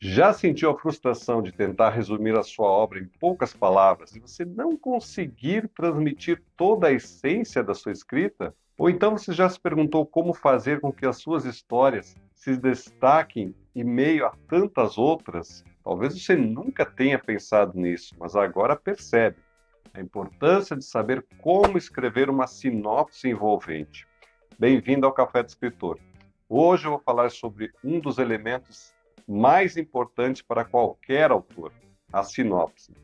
Já sentiu a frustração de tentar resumir a sua obra em poucas palavras e você não conseguir transmitir toda a essência da sua escrita? Ou então você já se perguntou como fazer com que as suas histórias se destaquem em meio a tantas outras? Talvez você nunca tenha pensado nisso, mas agora percebe a importância de saber como escrever uma sinopse envolvente. Bem-vindo ao Café do Escritor. Hoje eu vou falar sobre um dos elementos mais importantes para qualquer autor, a sinopse.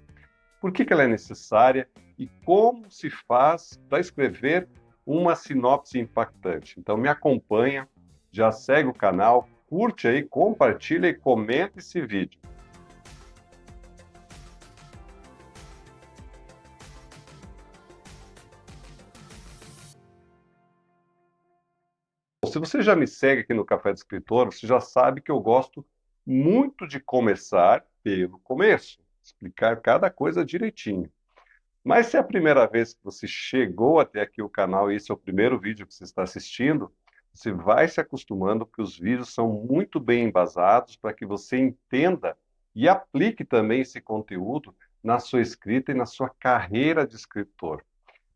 Por que ela é necessária e como se faz para escrever uma sinopse impactante? Então me acompanha, já segue o canal, curte aí, compartilha e comenta esse vídeo. Se você já me segue aqui no Café do Escritor, você já sabe que eu gosto muito de começar pelo começo, explicar cada coisa direitinho. Mas se é a primeira vez que você chegou até aqui o canal e esse é o primeiro vídeo que você está assistindo, você vai se acostumando porque os vídeos são muito bem embasados para que você entenda e aplique também esse conteúdo na sua escrita e na sua carreira de escritor.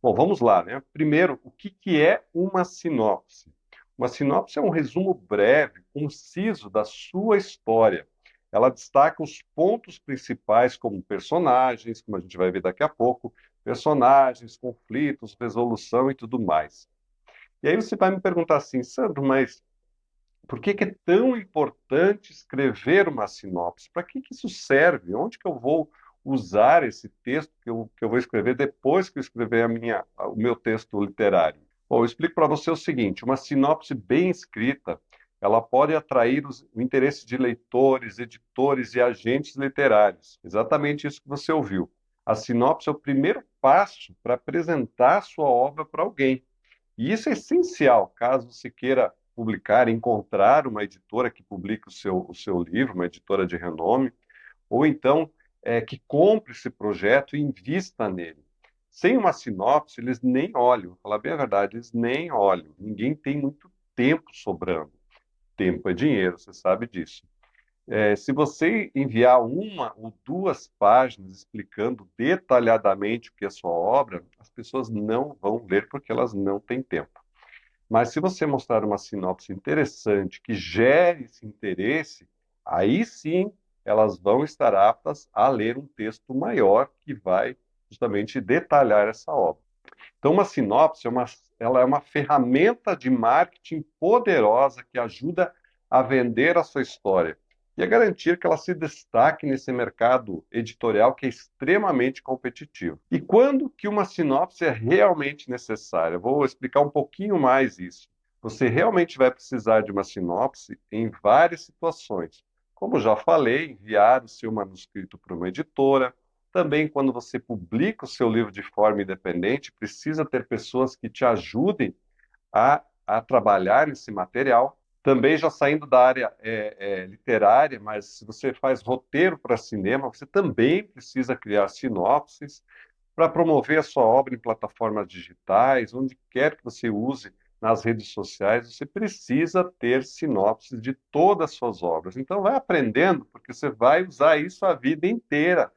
Bom, vamos lá, né? Primeiro, o que é uma sinopse? Uma sinopse é um resumo breve, conciso da sua história. Ela destaca os pontos principais, como personagens, como a gente vai ver daqui a pouco, personagens, conflitos, resolução e tudo mais. E aí você vai me perguntar assim, Sandro, mas por que é tão importante escrever uma sinopse? Para que isso serve? Onde que eu vou usar esse texto que eu vou escrever depois que eu escrever o meu texto literário? Bom, eu explico para você o seguinte: uma sinopse bem escrita, ela pode atrair o interesse de leitores, editores e agentes literários. Exatamente isso que você ouviu. A sinopse é o primeiro passo para apresentar a sua obra para alguém. E isso é essencial, caso você queira publicar, encontrar uma editora que publique o seu livro, uma editora de renome, ou então que compre esse projeto e invista nele. Sem uma sinopse, eles nem olham, vou falar bem a verdade, eles nem olham. Ninguém tem muito tempo sobrando. Tempo é dinheiro, você sabe disso. Se você enviar uma ou duas páginas explicando detalhadamente o que é a sua obra, as pessoas não vão ler porque elas não têm tempo. Mas se você mostrar uma sinopse interessante que gere esse interesse, aí sim elas vão estar aptas a ler um texto maior que vai justamente detalhar essa obra. Então, uma sinopse ela é uma ferramenta de marketing poderosa que ajuda a vender a sua história e a garantir que ela se destaque nesse mercado editorial que é extremamente competitivo. E quando que uma sinopse é realmente necessária? Eu vou explicar um pouquinho mais isso. Você realmente vai precisar de uma sinopse em várias situações. Como já falei, enviar o seu manuscrito para uma editora, também, quando você publica o seu livro de forma independente, precisa ter pessoas que te ajudem a trabalhar esse material. Também, já saindo da área literária, mas se você faz roteiro para cinema, você também precisa criar sinopses para promover a sua obra em plataformas digitais, onde quer que você use nas redes sociais, você precisa ter sinopses de todas as suas obras. Então, vai aprendendo, porque você vai usar isso a vida inteira.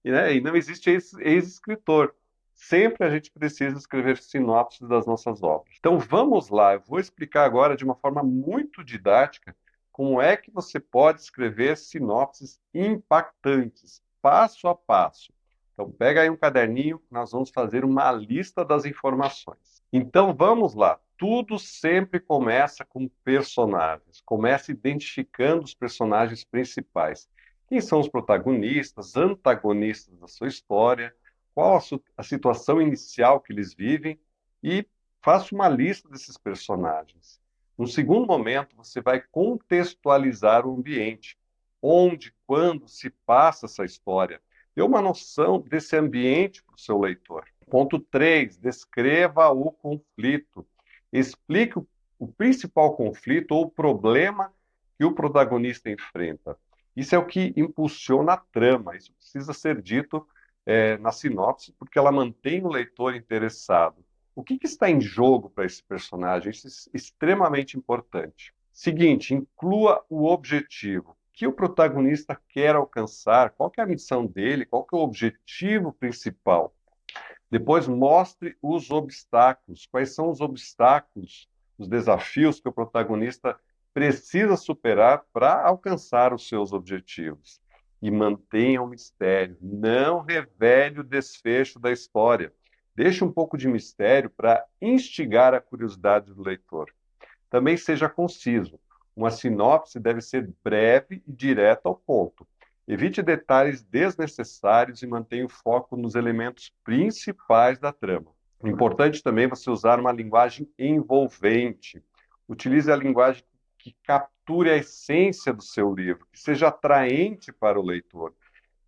E não existe ex-escritor. Sempre a gente precisa escrever sinopses das nossas obras. Então vamos lá, eu vou explicar agora de uma forma muito didática como é que você pode escrever sinopses impactantes, passo a passo. Então pega aí um caderninho, nós vamos fazer uma lista das informações. Então vamos lá. Tudo sempre começa com personagens. Começa identificando os personagens principais. Quem são os protagonistas, antagonistas da sua história, qual a situação inicial que eles vivem e faça uma lista desses personagens. No segundo momento, você vai contextualizar o ambiente, onde, quando se passa essa história. Dê uma noção desse ambiente para o seu leitor. Ponto 3, descreva o conflito. Explique o principal conflito ou problema que o protagonista enfrenta. Isso é o que impulsiona a trama. Isso precisa ser dito na sinopse, porque ela mantém o leitor interessado. O que está em jogo para esse personagem? Isso é extremamente importante. Seguinte, inclua o objetivo. que o protagonista quer alcançar, qual que é a missão dele, qual que é o objetivo principal. Depois mostre os obstáculos, quais são os obstáculos, os desafios que o protagonista precisa superar para alcançar os seus objetivos. E mantenha o mistério, não revele o desfecho da história. Deixe um pouco de mistério para instigar a curiosidade do leitor. Também seja conciso. Uma sinopse deve ser breve e direta ao ponto. Evite detalhes desnecessários e mantenha o foco nos elementos principais da trama. Importante também você usar uma linguagem envolvente. Utilize a linguagem que capture a essência do seu livro, que seja atraente para o leitor,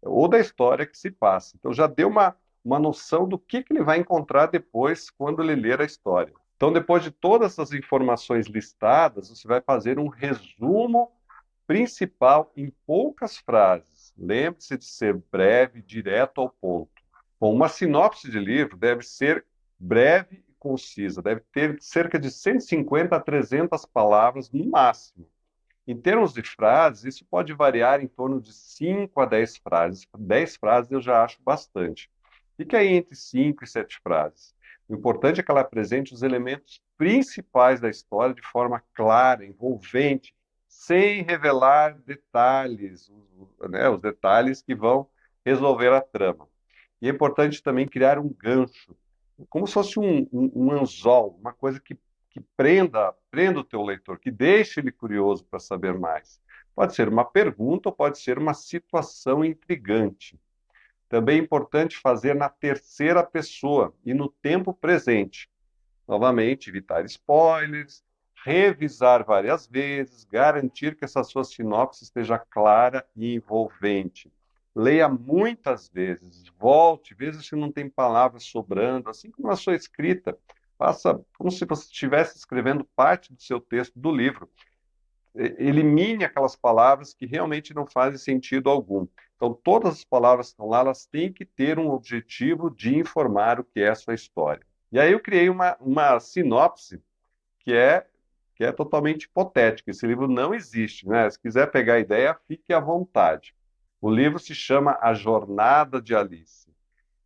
ou da história que se passa. Então já deu uma noção do que ele vai encontrar depois quando ele ler a história. Então, depois de todas essas informações listadas, você vai fazer um resumo principal em poucas frases. Lembre-se de ser breve, direto ao ponto. Bom, uma sinopse de livro deve ser breve e concisa, deve ter cerca de 150 a 300 palavras no máximo. Em termos de frases, isso pode variar em torno de 5 a 10 frases. 10 frases eu já acho bastante. Fique aí entre 5 e 7 frases. O importante é que ela apresente os elementos principais da história de forma clara, envolvente, sem revelar detalhes, os detalhes que vão resolver a trama. E é importante também criar um gancho, como se fosse um anzol, uma coisa que prenda o teu leitor, que deixe ele curioso para saber mais. Pode ser uma pergunta ou pode ser uma situação intrigante. Também é importante fazer na terceira pessoa e no tempo presente. Novamente, evitar spoilers, revisar várias vezes, garantir que essa sua sinopse esteja clara e envolvente. Leia muitas vezes, volte, veja se não tem palavras sobrando, assim como na sua escrita. Faça como se você estivesse escrevendo parte do seu texto do livro. Elimine aquelas palavras que realmente não fazem sentido algum. Então, todas as palavras que estão lá, elas têm que ter um objetivo de informar o que é a sua história. E aí eu criei uma sinopse que é, que é totalmente hipotética. Esse livro não existe, né? Se quiser pegar a ideia, fique à vontade. O livro se chama A Jornada de Alice.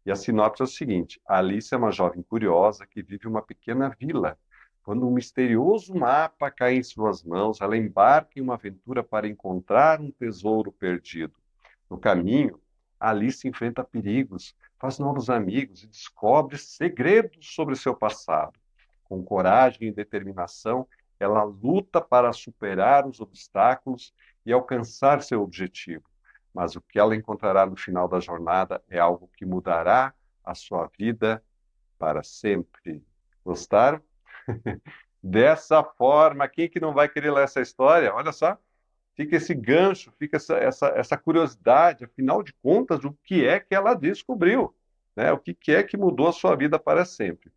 E a sinopse é o seguinte: Alice é uma jovem curiosa que vive em uma pequena vila. Quando um misterioso mapa cai em suas mãos, ela embarca em uma aventura para encontrar um tesouro perdido. No caminho, Alice enfrenta perigos, faz novos amigos e descobre segredos sobre seu passado. Com coragem e determinação, ela luta para superar os obstáculos e alcançar seu objetivo. Mas o que ela encontrará no final da jornada é algo que mudará a sua vida para sempre. Gostaram? Dessa forma, quem que não vai querer ler essa história? Olha só, fica esse gancho, fica essa curiosidade, afinal de contas, o que é que ela descobriu, né? O que é que mudou a sua vida para sempre.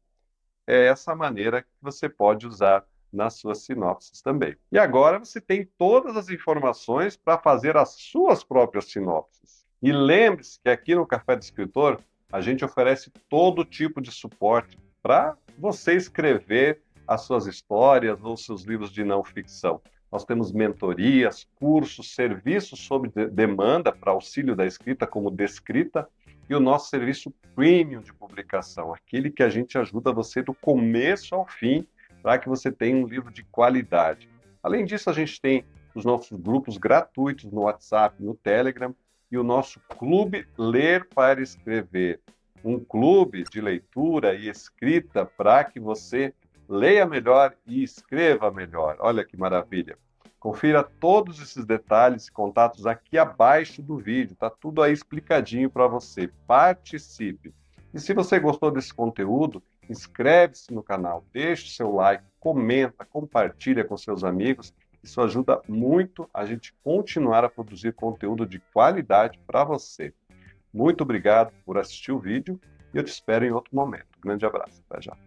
É essa maneira que você pode usar nas suas sinopses também. E agora você tem todas as informações para fazer as suas próprias sinopses. E lembre-se que aqui no Café do Escritor a gente oferece todo tipo de suporte para você escrever as suas histórias ou seus livros de não ficção. Nós temos mentorias, cursos, serviços sob demanda para auxílio da escrita, como Descrita, e o nosso serviço premium de publicação, aquele que a gente ajuda você do começo ao fim, para que você tenha um livro de qualidade. Além disso, a gente tem os nossos grupos gratuitos no WhatsApp, no Telegram, e o nosso Clube Ler para Escrever, um clube de leitura e escrita para que você leia melhor e escreva melhor. Olha que maravilha! Confira todos esses detalhes e contatos aqui abaixo do vídeo, está tudo aí explicadinho para você. Participe! E se você gostou desse conteúdo, inscreve-se no canal, deixe seu like, comenta, compartilha com seus amigos. Isso ajuda muito a gente continuar a produzir conteúdo de qualidade para você. Muito obrigado por assistir o vídeo e eu te espero em outro momento. Grande abraço, até já!